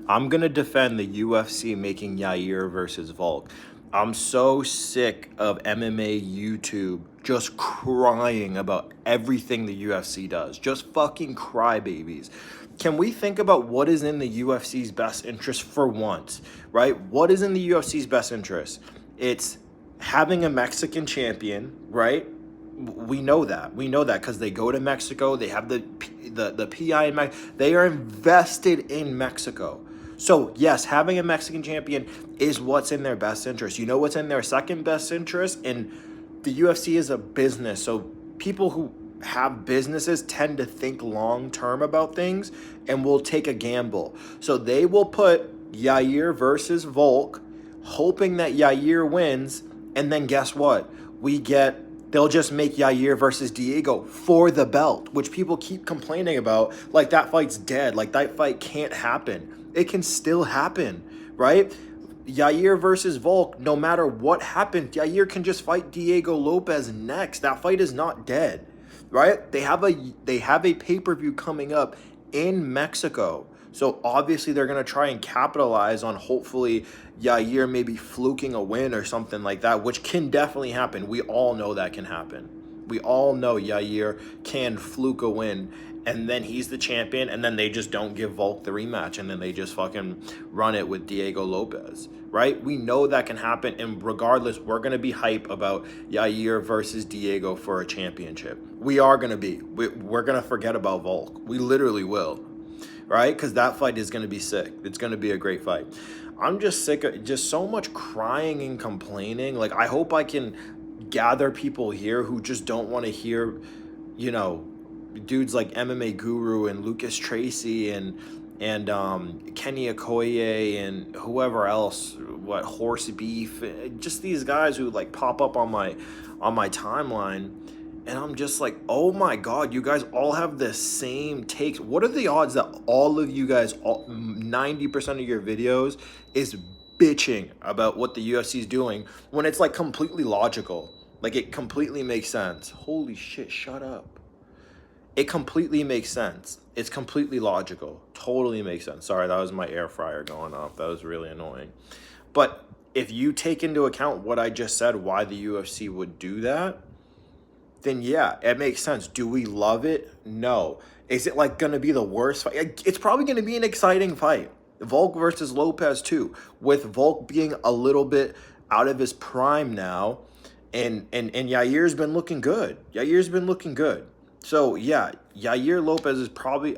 I'm going to defend the UFC making Yair versus Volk. I'm so sick of MMA YouTube just crying about everything the UFC does. Just fucking crybabies. Can we think about what is in the UFC's best interest for once, right? What is in the UFC's best interest? It's having a Mexican champion, right? We know that. We know that because they go to Mexico. They have the PI in Mexico. They are invested in Mexico. So yes, having a Mexican champion is what's in their best interest. You know what's in their second best interest? And the UFC is a business. So people who have businesses tend to think long term about things and will take a gamble. So they will put Yair versus Volk, hoping that Yair wins, and then guess what? They'll just make Yair versus Diego for the belt, which people keep complaining about. Like that fight's dead. Like that fight can't happen. It can still happen, right? Yair versus Volk, no matter what happens, Yair can just fight Diego Lopez next. That fight is not dead, right? They have a pay-per-view coming up in Mexico. So obviously they're going to try and capitalize on hopefully Yair maybe fluking a win or something like that, which can definitely happen. We all know that can happen. We all know Yair can fluke a win, and then he's the champion, and then they just don't give Volk the rematch, and then they just fucking run it with Diego Lopez, right? We know that can happen, and regardless, we're going to be hype about Yair versus Diego for a championship. We are going to be. We're going to forget about Volk. We literally will, right? Because that fight is going to be sick. It's going to be a great fight. I'm just sick of just so much crying and complaining. Like, I hope I can gather people here who just don't want to hear, you know, dudes like MMA Guru and Lucas Tracy and Kenny Okoye and whoever else, what Horse Beef, just these guys who like pop up on my timeline, and I'm just like, oh my god, you guys all have the same takes. What are the odds that all of you guys, 90% of your videos is bitching about what the UFC is doing when it's like completely logical, like it completely makes sense? Holy shit, shut up. It completely makes sense. It's completely logical. Totally makes sense. Sorry, that was my air fryer going off. That was really annoying. But if you take into account what I just said, why the UFC would do that, then yeah, it makes sense. Do we love it? No. Is it like going to be the worst fight? It's probably going to be an exciting fight. Volk versus Lopez too, with Volk being a little bit out of his prime now, and Yair's been looking good. Yair's been looking good. So yeah, Yair Lopez is probably,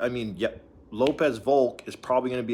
Lopez Volk is probably going to be a